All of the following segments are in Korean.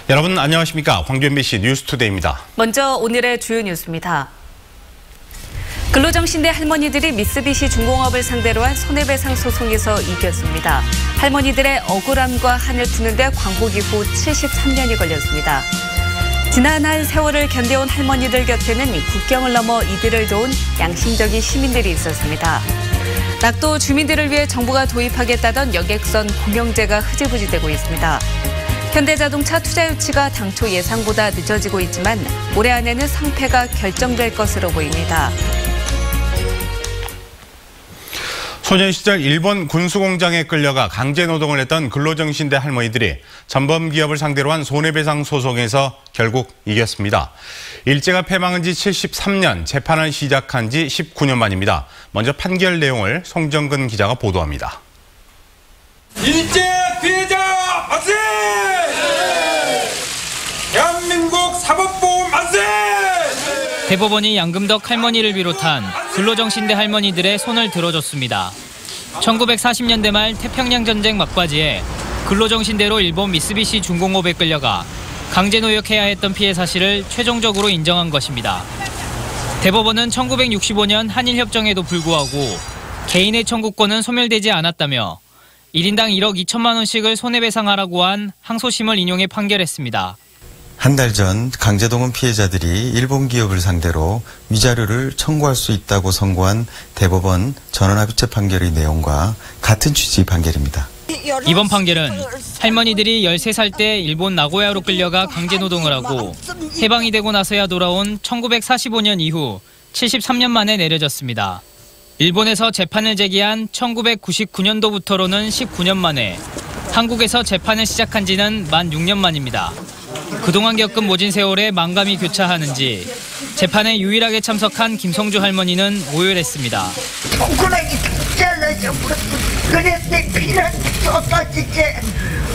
여러분 안녕하십니까? 광주 MBC 뉴스투데이입니다. 먼저 오늘의 주요 뉴스입니다. 근로정신대 할머니들이 미쓰비시 중공업을 상대로 한 손해배상 소송에서 이겼습니다. 할머니들의 억울함과 한을 푸는데 광복 이후 73년이 걸렸습니다. 지난 한 세월을 견뎌온 할머니들 곁에는 국경을 넘어 이들을 도운 양심적인 시민들이 있었습니다. 낙도 주민들을 위해 정부가 도입하겠다던 여객선 공영제가 흐지부지되고 있습니다. 현대자동차 투자 유치가 당초 예상보다 늦어지고 있지만 올해 안에는 상패가 결정될 것으로 보입니다. 소년 시절 일본 군수공장에 끌려가 강제노동을 했던 근로정신대 할머니들이 전범기업을 상대로 한 손해배상 소송에서 결국 이겼습니다. 일제가 패망한 지 73년, 재판을 시작한 지 19년 만입니다. 먼저 판결 내용을 송정근 기자가 보도합니다. 일제 피해자 만세! 대한민국 사법부 만세! 대법원이 양금덕 할머니를 비롯한 근로정신대 할머니들의 손을 들어줬습니다. 1940년대 말 태평양 전쟁 막바지에 근로정신대로 일본 미쓰비시 중공업에 끌려가 강제노역해야 했던 피해 사실을 최종적으로 인정한 것입니다. 대법원은 1965년 한일협정에도 불구하고 개인의 청구권은 소멸되지 않았다며 1인당 1억 2천만 원씩을 손해배상하라고 한 항소심을 인용해 판결했습니다. 한 달 전 강제동원 피해자들이 일본 기업을 상대로 위자료를 청구할 수 있다고 선고한 대법원 전원합의체 판결의 내용과 같은 취지의 판결입니다. 이번 판결은 할머니들이 13살 때 일본 나고야로 끌려가 강제노동을 하고 해방이 되고 나서야 돌아온 1945년 이후 73년 만에 내려졌습니다. 일본에서 재판을 제기한 1999년도부터로는 19년 만에, 한국에서 재판을 시작한 지는 만 6년 만입니다. 그동안 겪은 모진 세월에 만감이 교차하는지 재판에 유일하게 참석한 김성주 할머니는 오열했습니다. 손가락이 잘라져 그랬는데 피는 쏟아지지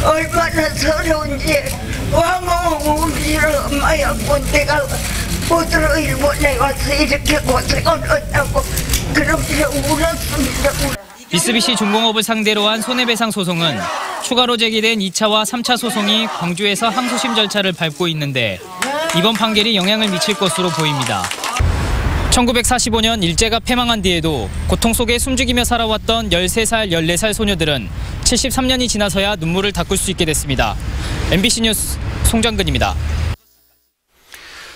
얼마나 서러운지 왕어우지를 엄마였고 내가 어디로 일본에 와서 이렇게 고생을 했다고 그렇게 울었습니다. 미쓰비시 중공업을 상대로 한 손해배상 소송은 추가로 제기된 2차와 3차 소송이 광주에서 항소심 절차를 밟고 있는데 이번 판결이 영향을 미칠 것으로 보입니다. 1945년 일제가 패망한 뒤에도 고통 속에 숨죽이며 살아왔던 13살, 14살 소녀들은 73년이 지나서야 눈물을 닦을 수 있게 됐습니다. MBC 뉴스 송정근입니다.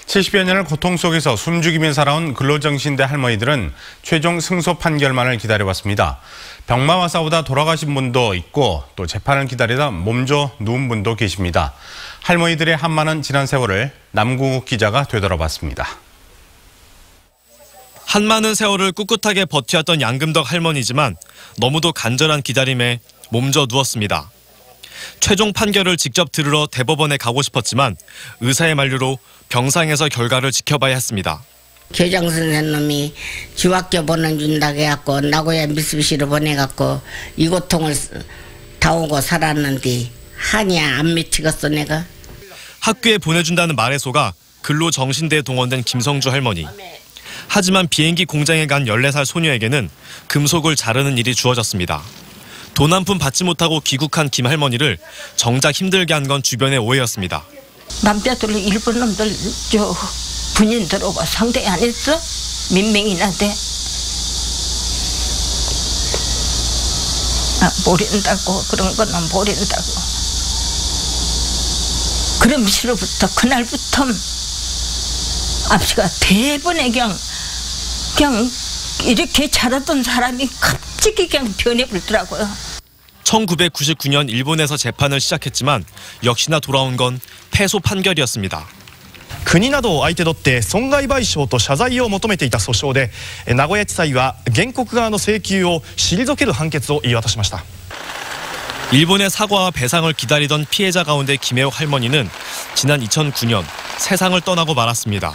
70여 년을 고통 속에서 숨죽이며 살아온 근로정신대 할머니들은 최종 승소 판결만을 기다려왔습니다. 병마와 싸우다 돌아가신 분도 있고 또 재판을 기다리다 몸져 누운 분도 계십니다. 할머니들의 한많은 지난 세월을 남궁욱 기자가 되돌아봤습니다. 한많은 세월을 꿋꿋하게 버텨왔던 양금덕 할머니지만 너무도 간절한 기다림에 몸져 누웠습니다. 최종 판결을 직접 들으러 대법원에 가고 싶었지만 의사의 만류로 병상에서 결과를 지켜봐야 했습니다. 교장 선생님이 중학교 보내준다고 해갖고 나고야 미쓰비시로 보내갖고 이 고통을 다 오고 살았는데 한이 안 미치겠어 내가. 학교에 보내준다는 말에 속아 근로정신대에 동원된 김성주 할머니. 하지만 비행기 공장에 간 14살 소녀에게는 금속을 자르는 일이 주어졌습니다. 돈 한 푼 받지 못하고 귀국한 김 할머니를 정작 힘들게 한 건 주변의 오해였습니다. 남자들 일본 놈들 저 군인들하고 상대 안 했어? 몇 명이나 돼? 모른다고 그런 거는 모른다고. 그럼 시로부터 그날부터 앞시가 대번에 그냥 이렇게 자랐던 사람이 갑자기 그냥 변해버리더라고요. 1999년 일본에서 재판을 시작했지만 역시나 돌아온 건 패소 판결이었습니다. 国などを相手取って損害賠償と謝罪を求めていた訴訟で名古屋地裁は原告側の請求を退ける判決を言い渡しました。 일본의 사과와 배상을 기다리던 피해자 가운데 김혜옥 할머니는 지난 2009년 세상을 떠나고 말았습니다.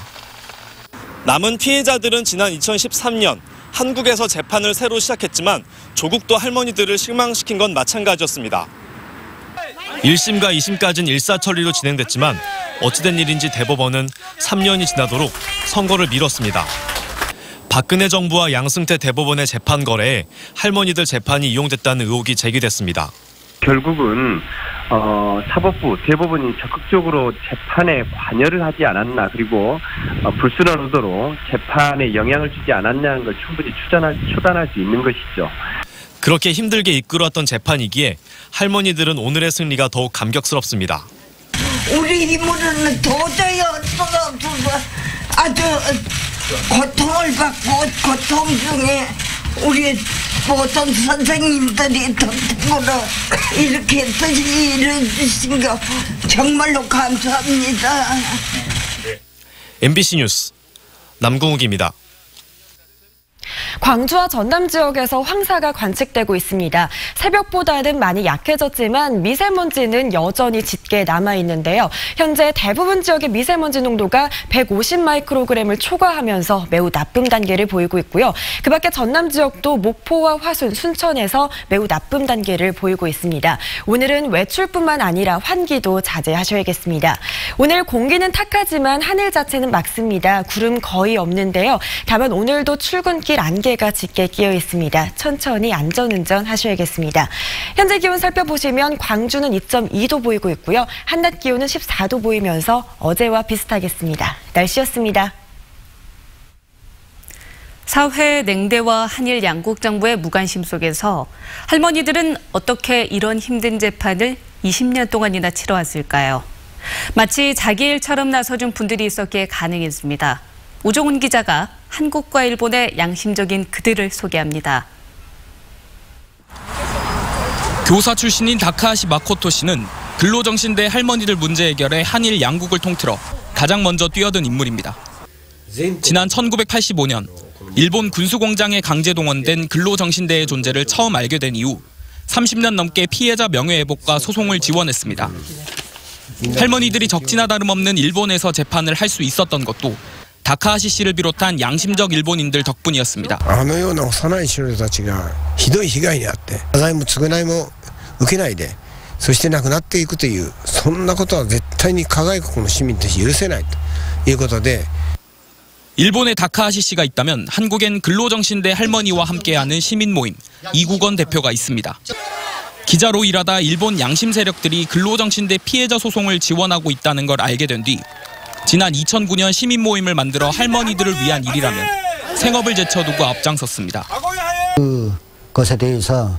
남은 피해자들은 지난 2013년 한국에서 재판을 새로 시작했지만 조국도 할머니들을 실망시킨 건 마찬가지였습니다. 1심과 2심까지는 일사천리로 진행됐지만 어찌된 일인지 대법원은 3년이 지나도록 선고를 미뤘습니다. 박근혜 정부와 양승태 대법원의 재판 거래에 할머니들 재판이 이용됐다는 의혹이 제기됐습니다. 결국은 사법부, 대법원이 적극적으로 재판에 관여를 하지 않았나, 그리고 불순한 의도로 재판에 영향을 주지 않았냐는 걸 충분히 추단할 수 있는 것이죠. 그렇게 힘들게 이끌어왔던 재판이기에 할머니들은 오늘의 승리가 더욱 감격스럽습니다. 우리 힘으로는 도저히 어쩔 수 없어서 아주 고통을 받고, 고통 중에 우리 모든 선생님들이 덕분으로 이렇게 뜻이 이루어주신 거 정말로 감사합니다. MBC 뉴스 남궁욱입니다. 광주와 전남 지역에서 황사가 관측되고 있습니다. 새벽보다는 많이 약해졌지만 미세먼지는 여전히 짙게 남아있는데요. 현재 대부분 지역의 미세먼지 농도가 150 마이크로그램을 초과하면서 매우 나쁨 단계를 보이고 있고요. 그 밖에 전남 지역도 목포와 화순, 순천에서 매우 나쁨 단계를 보이고 있습니다. 오늘은 외출뿐만 아니라 환기도 자제하셔야겠습니다. 오늘 공기는 탁하지만 하늘 자체는 맑습니다. 구름 거의 없는데요. 다만 오늘도 출근길 안개가 짙게 끼어 있습니다. 천천히 안전운전 하셔야겠습니다. 현재 기온 살펴보시면 광주는 2.2도 보이고 있고요. 한낮 기온은 14도 보이면서 어제와 비슷하겠습니다. 날씨였습니다. 사회 냉대와 한일 양국 정부의 무관심 속에서 할머니들은 어떻게 이런 힘든 재판을 20년 동안이나 치러왔을까요? 마치 자기 일처럼 나서준 분들이 있었기에 가능했습니다. 우종훈 기자가 한국과 일본의 양심적인 그들을 소개합니다. 교사 출신인 다카하시 마코토 씨는 근로정신대 할머니들 문제 해결에 한일 양국을 통틀어 가장 먼저 뛰어든 인물입니다. 지난 1985년 일본 군수공장에 강제 동원된 근로정신대의 존재를 처음 알게 된 이후 30년 넘게 피해자 명예회복과 소송을 지원했습니다. 할머니들이 적지나 다름없는 일본에서 재판을 할 수 있었던 것도 다카하시 씨를 비롯한 양심적 일본인들 덕분이었습니다. あのような幼い少女たちがひどい被害に遭って謝罪も償いも受けないで、そして亡くなっていくという、そんなことは絶対に加害国の市民として許せないということで、 일본에 다카하시 씨가 있다면 한국엔 근로정신대 할머니와 함께하는 시민 모임 이국원 대표가 있습니다. 기자로 일하다 일본 양심 세력들이 근로정신대 피해자 소송을 지원하고 있다는 걸 알게 된 뒤 지난 2009년 시민 모임을 만들어 할머니들을 위한 일이라면 생업을 제쳐두고 앞장섰습니다. 그것에 대해서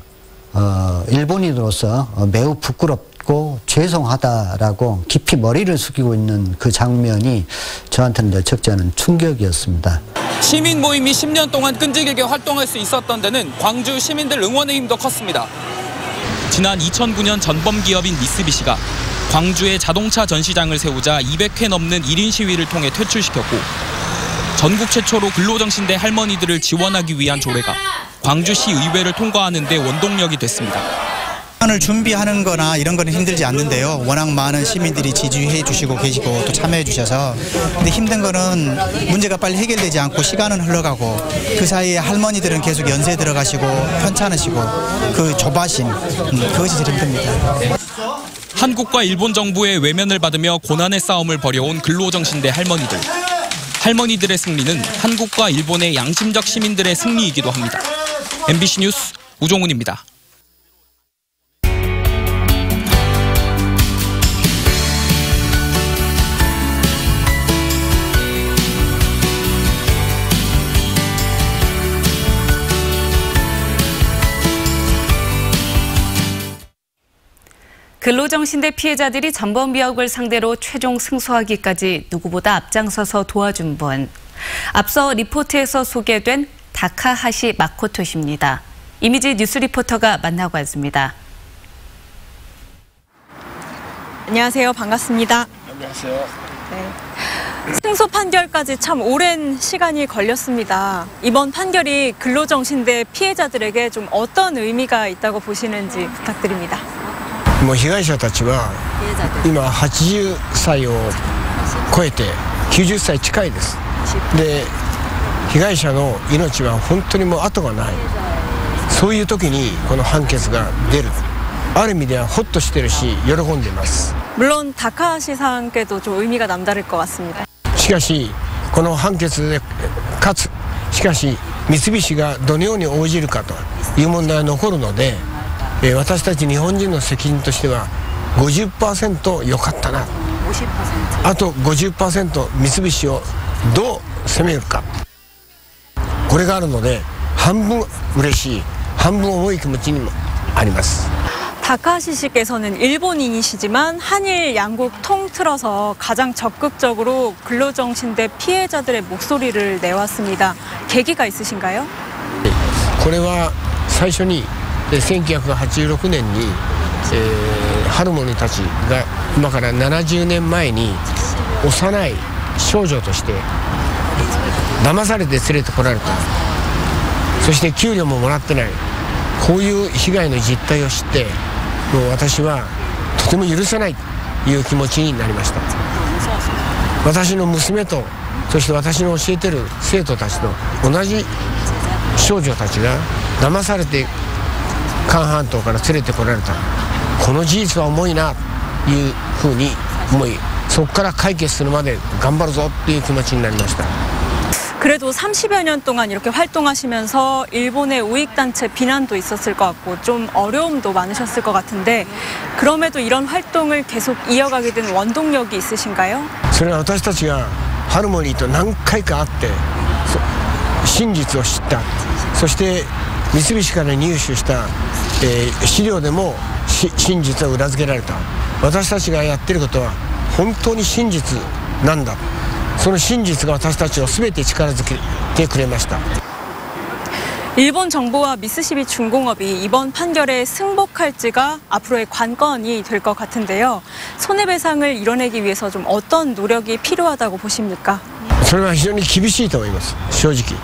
일본인으로서 매우 부끄럽고 죄송하다라고 깊이 머리를 숙이고 있는 그 장면이 저한테는 적지 않은 충격이었습니다. 시민 모임이 10년 동안 끈질기게 활동할 수 있었던 데는 광주 시민들 응원의 힘도 컸습니다. 지난 2009년 전범 기업인 미쓰비시가 광주에 자동차 전시장을 세우자 200회 넘는 1인 시위를 통해 퇴출시켰고 전국 최초로 근로정신대 할머니들을 지원하기 위한 조례가 광주시 의회를 통과하는 데 원동력이 됐습니다. 을 준비하는 거나 이런 거는 힘들지 않는데요. 워낙 많은 시민들이 지지해 주시고 계시고 또 참여해 주셔서. 근데 힘든 거는 문제가 빨리 해결되지 않고 시간은 흘러가고 그 사이에 할머니들은 계속 연세 들어가시고 편찮으시고 그 조바심, 그것이 제일 힘듭니다. 한국과 일본 정부의 외면을 받으며 고난의 싸움을 벌여온 근로정신대 할머니들. 할머니들의 승리는 한국과 일본의 양심적 시민들의 승리이기도 합니다. MBC 뉴스 우종훈입니다. 근로정신대 피해자들이 전범기업을 상대로 최종 승소하기까지 누구보다 앞장서서 도와준 분. 앞서 리포트에서 소개된 다카하시 마코토 씨입니다. 이미지 뉴스 리포터가 만나고 왔습니다. 안녕하세요. 반갑습니다. 안녕하세요. 네. 승소 판결까지 참 오랜 시간이 걸렸습니다. 이번 판결이 근로정신대 피해자들에게 좀 어떤 의미가 있다고 보시는지 부탁드립니다. もう被害者たちは今80歳を超えて90歳近いです。で被害者の命は本当にもう後がない。そういう時にこの判決が出る。ある意味ではホッとしてるし喜んでいます。 물론 다카하시 상께도 좀 의미가 남다를 것 같습니다. しかしこの判決でかつしかし三菱がどのように応じるかという問題が残るので。私たち日本人の責任としては50% 良かったな。 50%. あと 50% 三菱をどう攻めるか。これがあるので半分嬉しい、半分重い気持ちにもあります。 다카하시 씨께서는 일본인이시지만 한일 양국 통틀어서 가장 적극적으로 근로정신대 피해자들의 목소리를 내왔습니다. 계기가 있으신가요? これは最初に1986年に、ハルモニたちが今から70年前に幼い少女として騙されて連れてこられた。そして給料ももらってない。こういう被害の実態を知って、もう私はとても許せないという気持ちになりました。私の娘とそして私の教えてる生徒たちと同じ少女たちが騙されて韓半島から連れてこられた。この事実は重いなというふうに思い、そこから解決するまで頑張るぞという気持ちになりました。 그래도 30여 년 동안 이렇게 활동하시면서 일본의 우익단체 비난도 있었을 것 같고 좀 어려움도 많으셨을 것 같은데 그럼에도 이런 활동을 계속 이어가게 된 원동력이 있으신가요? それは私たちがハルモニーと何回か会って真実を知った。そして三菱から入手した、資料でも真実は裏付けられた。私たちがやっていることは本当に真実なんだ。 その真実が私たちを全て力づけてくれました。 일본 정부와 미쓰비시 중공업이 이번 판결에 승복할지가 앞으로의 관건이 될 것 같은데요. 손해배상을 이뤄내기 위해서 좀 어떤 노력이 필요하다고 보십니까? それは非常に厳しいと思います。正直。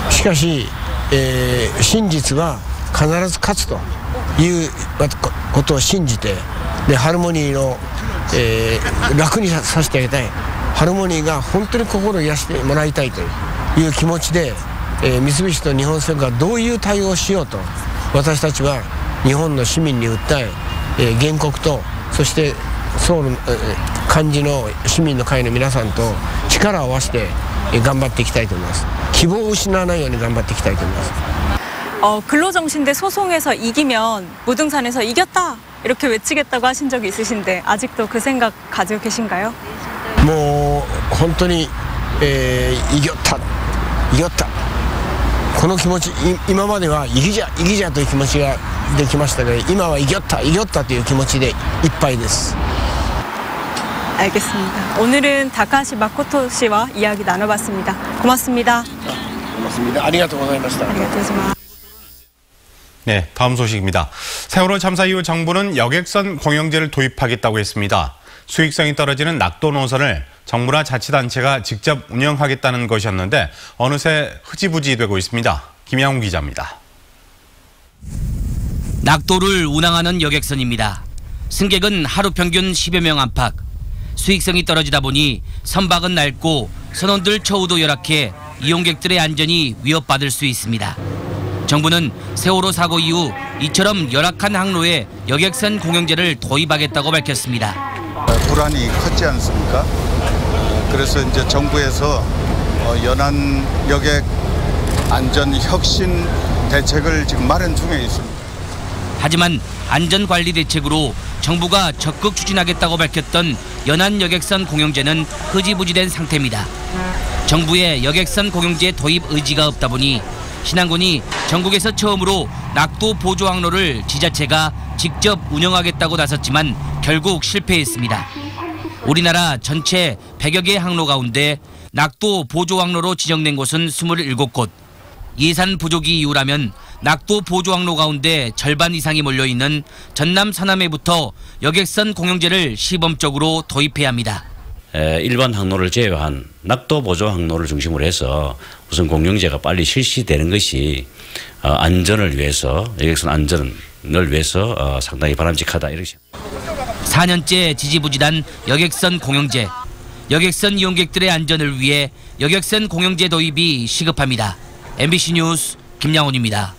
しかし、真実は必ず勝つということを信じて、でハルモニーの 楽にさせてあげたい。ハルモニーが本当に心を癒してもらいたいという気持ちで、三菱と日本政府がどういう対応をしようと私たちは日本の市民に訴え、原告とそしてソウル幹事の市民の会の皆さんと力を合わせて頑張っていきたいと思います。希望を失わないように頑張っていきたいと思います。 근로정신대 소송에서 이기면 무등산에서 이겼다 이렇게 외치겠다고 하신 적이 있으신데 아직도 그 생각 가지고 계신가요? もう本当に、이겼다 이겼다 この気持ち今まではイギじゃという気持ちができましたが今は이겼다という気持ちでいっぱいです。 알겠습니다. 오늘은 다카하시 마코토 씨와 이야기 나눠봤습니다. 고맙습니다. 고맙습니다. ありがとうございました。 네, 다음 소식입니다. 세월호 참사 이후 정부는 여객선 공영제를 도입하겠다고 했습니다. 수익성이 떨어지는 낙도 노선을 정부나 자치단체가 직접 운영하겠다는 것이었는데 어느새 흐지부지 되고 있습니다. 김양훈 기자입니다. 낙도를 운항하는 여객선입니다. 승객은 하루 평균 10여 명 안팎. 수익성이 떨어지다 보니 선박은 낡고 선원들 처우도 열악해 이용객들의 안전이 위협받을 수 있습니다. 정부는 세월호 사고 이후 이처럼 열악한 항로에 여객선 공영제를 도입하겠다고 밝혔습니다. 불안이 컸지 않습니까? 그래서 이제 정부에서 연안 여객 안전 혁신 대책을 지금 마련 중에 있습니다. 하지만 안전관리 대책으로 정부가 적극 추진하겠다고 밝혔던 연안 여객선 공영제는 흐지부지된 상태입니다. 정부의 여객선 공영제 도입 의지가 없다 보니 신안군이 전국에서 처음으로 낙도 보조 항로를 지자체가 직접 운영하겠다고 나섰지만 결국 실패했습니다. 우리나라 전체 100여 개의 항로 가운데 낙도 보조 항로로 지정된 곳은 27곳. 예산 부족이 이유라면 낙도 보조 항로 가운데 절반 이상이 몰려있는 전남 서남해부터 여객선 공영제를 시범적으로 도입해야 합니다. 일반 항로를 제외한 낙도 보조 항로를 중심으로 해서 우선 공영제가 빨리 실시되는 것이 안전을 위해서 여객선 안전을 위해서 상당히 바람직하다 이렇게. 4년째 지지부진한 여객선 공영제. 여객선 이용객들의 안전을 위해 여객선 공영제 도입이 시급합니다. MBC 뉴스 김양훈입니다.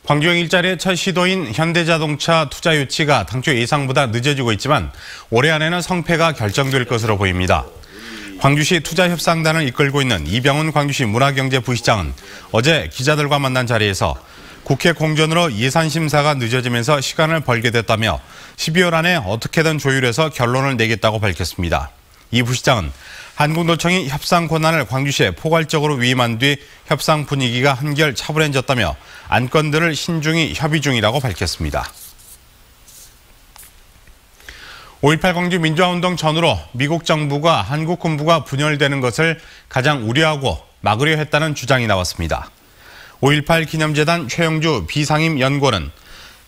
광주형 일자리의 첫 시도인 현대자동차 투자 유치가 당초 예상보다 늦어지고 있지만 올해 안에는 성패가 결정될 것으로 보입니다. 광주시 투자협상단을 이끌고 있는 이병훈 광주시 문화경제부시장은 어제 기자들과 만난 자리에서 국회 공전으로 예산 심사가 늦어지면서 시간을 벌게 됐다며 12월 안에 어떻게든 조율해서 결론을 내겠다고 밝혔습니다. 이 부시장은 한국노총이 협상 권한을 광주시에 포괄적으로 위임한 뒤 협상 분위기가 한결 차분해졌다며 안건들을 신중히 협의 중이라고 밝혔습니다. 5.18 광주 민주화운동 전후로 미국 정부가 한국 군부가 분열되는 것을 가장 우려하고 막으려 했다는 주장이 나왔습니다. 5.18 기념재단 최영주 비상임 연구원은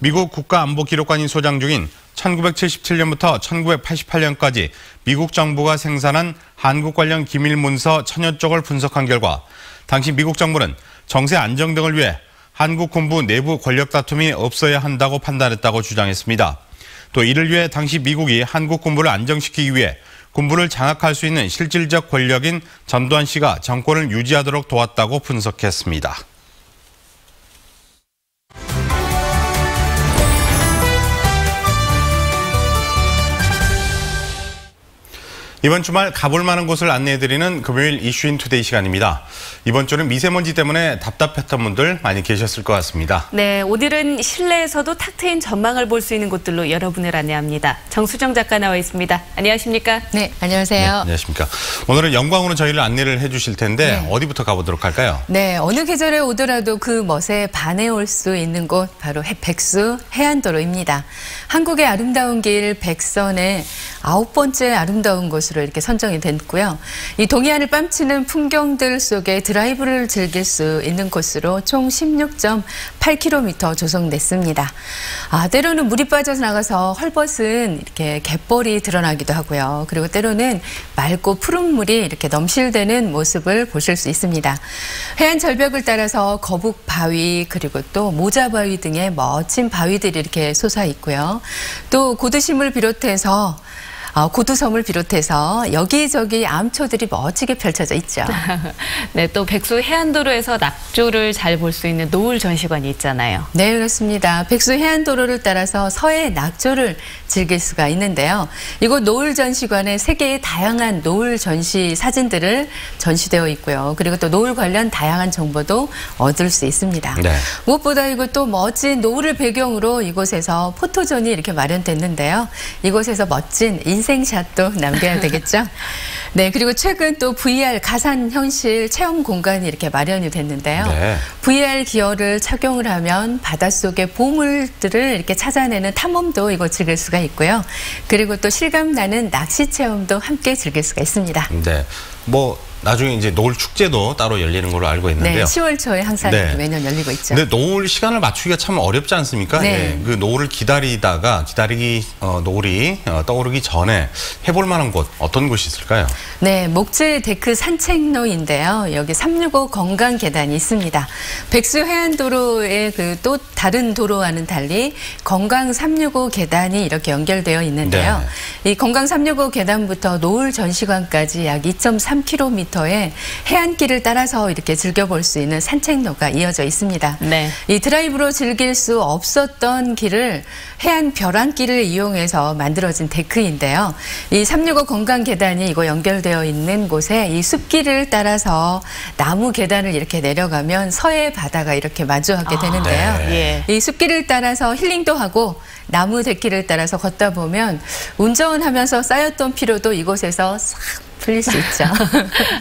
미국 국가안보기록관이 소장 중인 1977년부터 1988년까지 미국 정부가 생산한 한국 관련 기밀 문서 1000여 쪽을 분석한 결과 당시 미국 정부는 정세 안정 등을 위해 한국 군부 내부 권력 다툼이 없어야 한다고 판단했다고 주장했습니다. 또 이를 위해 당시 미국이 한국 군부를 안정시키기 위해 군부를 장악할 수 있는 실질적 권력인 전두환 씨가 정권을 유지하도록 도왔다고 분석했습니다. 이번 주말 가볼 만한 곳을 안내해드리는 금요일 이슈인 투데이 시간입니다. 이번 주는 미세먼지 때문에 답답했던 분들 많이 계셨을 것 같습니다. 네, 오늘은 실내에서도 탁 트인 전망을 볼 수 있는 곳들로 여러분을 안내합니다. 정수정 작가 나와 있습니다. 안녕하십니까? 네, 안녕하세요. 네, 안녕하십니까? 오늘은 영광으로 저희를 안내를 해주실 텐데 어디부터 가보도록 할까요? 네, 어느 계절에 오더라도 그 멋에 반해올 수 있는 곳 바로 백수 해안도로입니다. 한국의 아름다운 길 백선의 9번째 아름다운 곳으로 이렇게 선정이 됐고요. 이 동해안을 뺨치는 풍경들 속에 드라이브를 즐길 수 있는 코스로 총 16.8km 조성됐습니다. 때로는 물이 빠져서 나가서 헐벗은 이렇게 갯벌이 드러나기도 하고요. 그리고 때로는 맑고 푸른 물이 이렇게 넘실대는 모습을 보실 수 있습니다. 해안 절벽을 따라서 거북 바위 그리고 또 모자 바위 등의 멋진 바위들이 이렇게 솟아 있고요. 또 고두섬을 비롯해서 여기저기 암초들이 멋지게 펼쳐져 있죠. 네, 또 백수 해안도로에서 낙조를 잘 볼 수 있는 노을 전시관이 있잖아요. 네, 그렇습니다. 백수 해안도로를 따라서 서해 낙조를 즐길 수가 있는데요. 이곳 노을 전시관에 세계의 다양한 노을 전시 사진들을 전시되어 있고요. 그리고 또 노을 관련 다양한 정보도 얻을 수 있습니다. 네. 무엇보다 이곳 또 멋진 노을을 배경으로 이곳에서 포토존이 이렇게 마련됐는데요. 이곳에서 멋진 인생샷도 남겨야 되겠죠. 네, 그리고 최근 또 VR 가상현실 체험 공간이 이렇게 마련이 됐는데요. 네. VR 기어를 착용을 하면 바닷속의 보물들을 이렇게 찾아내는 탐험도 이곳 즐길 수가 있고요. 그리고 또 실감나는 낚시 체험도 함께 즐길 수가 있습니다. 네, 나중에 이제 노을 축제도 따로 열리는 걸로 알고 있는데요. 네, 10월 초에 항상 매년 열리고 있죠. 근데 노을 시간을 맞추기가 참 어렵지 않습니까? 네. 그 노을을 노을이 떠오르기 전에 해볼 만한 곳 어떤 곳이 있을까요? 네, 목재 데크 산책로인데요. 여기 365 건강 계단이 있습니다. 백수 해안도로의 또 다른 도로와는 달리 건강 365 계단이 이렇게 연결되어 있는데요. 이 건강 365 계단부터 노을 전시관까지 약 2.3km의 해안길을 따라서 이렇게 즐겨볼 수 있는 산책로가 이어져 있습니다. 네. 이 드라이브로 즐길 수 없었던 길을 해안 벼랑길을 이용해서 만들어진 데크인데요. 이 365 건강 계단이 이거 연결되어 있는 곳에 이 숲길을 따라서 나무 계단을 이렇게 내려가면 서해 바다가 이렇게 마주하게 되는데요. 네. 이 숲길을 따라서 힐링도 하고 나무 데크를 따라서 걷다 보면 운전하면서 쌓였던 피로도 이곳에서 싹 풀릴 수 있죠.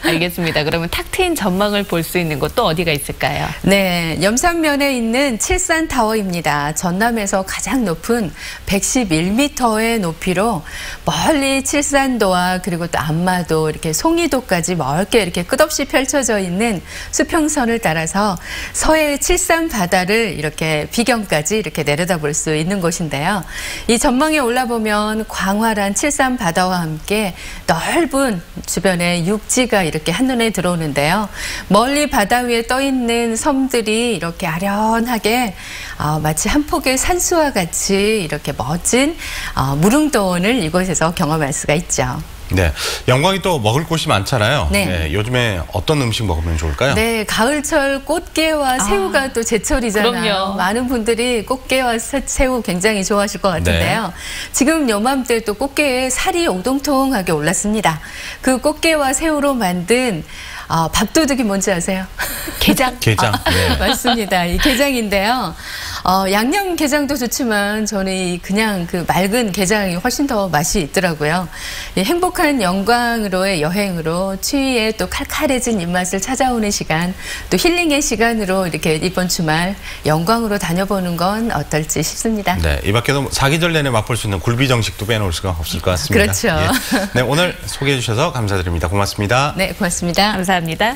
알겠습니다. 그러면 탁 트인 전망을 볼 수 있는 곳 또 어디가 있을까요? 네, 염산면에 있는 칠산타워입니다. 전남에서 가장 높은 111m의 높이로 멀리 칠산도와 그리고 또 안마도 이렇게 송이도까지 멀게 이렇게 끝없이 펼쳐져 있는 수평선을 따라서 서해 칠산 바다를 이렇게 비경까지 이렇게 내려다볼 수 있는 곳인데요. 이 전망에 올라보면 광활한 칠산 바다와 함께 넓은 주변에 육지가 이렇게 한눈에 들어오는데요. 멀리 바다 위에 떠 있는 섬들이 이렇게 아련하게 마치 한 폭의 산수와 같이 이렇게 멋진 무릉도원을 이곳에서 경험할 수가 있죠. 네, 영광이 또 먹을 곳이 많잖아요. 네. 네, 요즘에 어떤 음식 먹으면 좋을까요? 네, 가을철 꽃게와 새우가 또 제철이잖아요. 그럼요. 많은 분들이 꽃게와 새우 굉장히 좋아하실 것 같은데요. 지금 요맘때 또 꽃게에 살이 오동통하게 올랐습니다. 그 꽃게와 새우로 만든 밥도둑이 뭔지 아세요? 게장. 게장. 네. 맞습니다. 이 게장인데요. 양념 게장도 좋지만 저는 그냥 그 맑은 게장이 훨씬 더 맛이 있더라고요. 이 행복한 영광으로의 여행으로 추위에 또 칼칼해진 입맛을 찾아오는 시간, 또 힐링의 시간으로 이렇게 이번 주말 영광으로 다녀보는 건 어떨지 싶습니다. 네, 이 밖에도 사계절 내내 맛볼 수 있는 굴비 정식도 빼놓을 수가 없을 것 같습니다. 그렇죠. 예. 네, 오늘 소개해 주셔서 감사드립니다. 고맙습니다. 네, 고맙습니다. 감사합니다.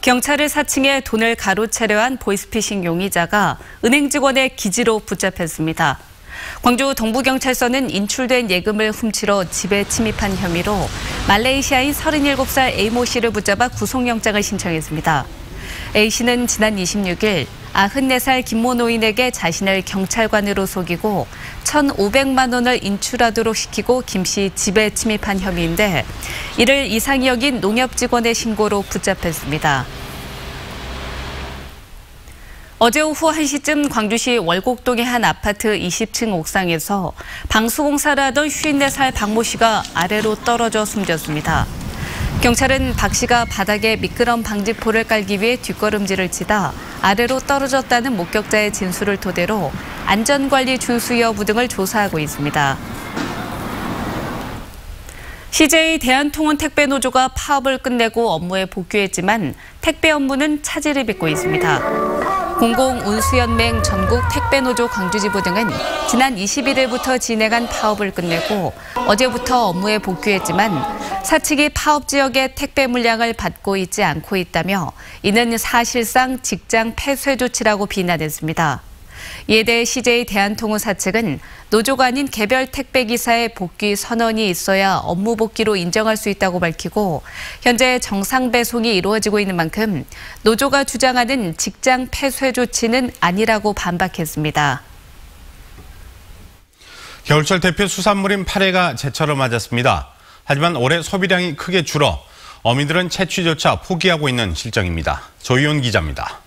경찰을 사칭해 돈을 가로채려 한 보이스피싱 용의자가 은행 직원의 기지로 붙잡혔습니다. 광주 동부경찰서는 인출된 예금을 훔치러 집에 침입한 혐의로 말레이시아인 37살 A모 씨를 붙잡아 구속영장을 신청했습니다. A 씨는 지난 26일 94살 김모 노인에게 자신을 경찰관으로 속이고 1,500만 원을 인출하도록 시키고 김 씨 집에 침입한 혐의인데 이를 이상히 여긴 농협 직원의 신고로 붙잡혔습니다. 어제 오후 1시쯤 광주시 월곡동의 한 아파트 20층 옥상에서 방수공사를 하던 54살 박모 씨가 아래로 떨어져 숨졌습니다. 경찰은 박 씨가 바닥에 미끄럼 방지포를 깔기 위해 뒷걸음질을 치다 아래로 떨어졌다는 목격자의 진술을 토대로 안전관리 준수 여부 등을 조사하고 있습니다. CJ 대한통운택배노조가 파업을 끝내고 업무에 복귀했지만 택배 업무는 차질을 빚고 있습니다. 공공운수연맹 전국택배노조 광주지부 등은 지난 21일부터 진행한 파업을 끝내고 어제부터 업무에 복귀했지만 사측이 파업 지역의 택배 물량을 받고 있지 않고 있다며 이는 사실상 직장 폐쇄 조치라고 비난했습니다. 이에 대해 CJ 대한통운사 측은 노조가 아닌 개별 택배기사의 복귀 선언이 있어야 업무 복귀로 인정할 수 있다고 밝히고 현재 정상 배송이 이루어지고 있는 만큼 노조가 주장하는 직장 폐쇄 조치는 아니라고 반박했습니다. 겨울철 대표 수산물인 파래가 제철을 맞았습니다. 하지만 올해 소비량이 크게 줄어 어민들은 채취조차 포기하고 있는 실정입니다. 조희온 기자입니다.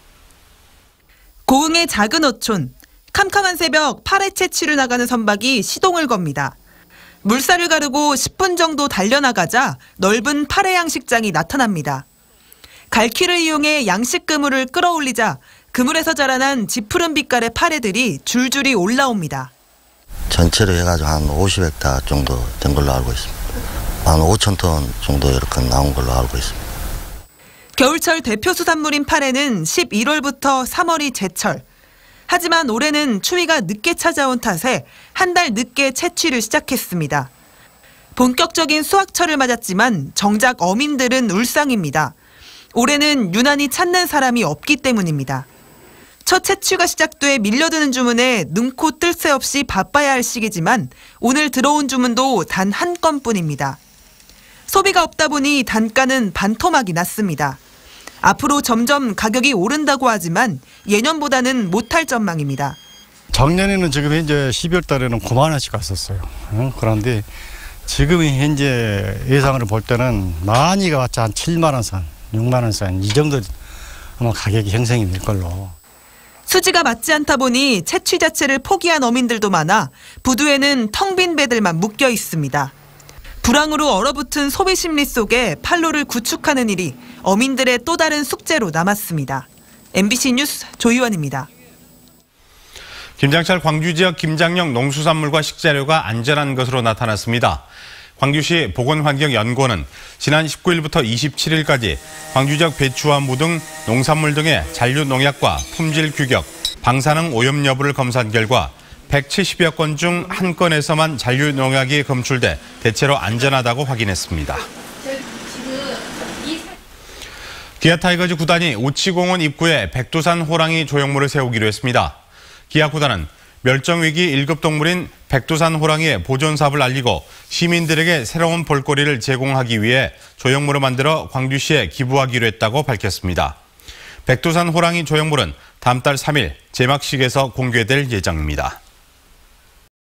고흥의 작은 어촌, 캄캄한 새벽 파래 채취를 나가는 선박이 시동을 겁니다. 물살을 가르고 10분 정도 달려나가자 넓은 파래 양식장이 나타납니다. 갈퀴를 이용해 양식 그물을 끌어올리자 그물에서 자라난 짙푸른 빛깔의 파래들이 줄줄이 올라옵니다. 전체로 해가지고 한 50헥타 정도 된 걸로 알고 있습니다. 한 5,000톤 정도 이렇게 나온 걸로 알고 있습니다. 겨울철 대표 수산물인 파래는 11월부터 3월이 제철. 하지만 올해는 추위가 늦게 찾아온 탓에 한 달 늦게 채취를 시작했습니다. 본격적인 수확철을 맞았지만 정작 어민들은 울상입니다. 올해는 유난히 찾는 사람이 없기 때문입니다. 첫 채취가 시작돼 밀려드는 주문에 눈코 뜰 새 없이 바빠야 할 시기지만 오늘 들어온 주문도 단 한 건뿐입니다. 소비가 없다 보니 단가는 반토막이 났습니다. 앞으로 점점 가격이 오른다고 하지만 예년보다는 못할 전망입니다. 작년에는 지금 현재 12월 달에는 9만 원씩 갔었어요. 그런데 지금 현재 예상을 볼 때는 많이 가봤자 한 7만 원 선, 6만 원 선 이 정도 아마 가격이 형성이 될 걸로. 수지가 맞지 않다 보니 채취 자체를 포기한 어민들도 많아 부두에는 텅 빈 배들만 묶여 있습니다. 불황으로 얼어붙은 소비 심리 속에 판로를 구축하는 일이 어민들의 또 다른 숙제로 남았습니다. MBC 뉴스 조희원입니다. 김장철 광주 지역 김장용 농수산물과 식재료가 안전한 것으로 나타났습니다. 광주시 보건환경연구원은 지난 19일부터 27일까지 광주 지역 배추와 무 등 농산물 등의 잔류 농약과 품질 규격, 방사능 오염 여부를 검사한 결과 170여 건 중 한 건에서만 잔류 농약이 검출돼 대체로 안전하다고 확인했습니다. 기아 타이거즈 구단이 우치공원 입구에 백두산 호랑이 조형물을 세우기로 했습니다. 기아 구단은 멸종위기 1급 동물인 백두산 호랑이의 보존 사업을 알리고 시민들에게 새로운 볼거리를 제공하기 위해 조형물을 만들어 광주시에 기부하기로 했다고 밝혔습니다. 백두산 호랑이 조형물은 다음 달 3일 제막식에서 공개될 예정입니다.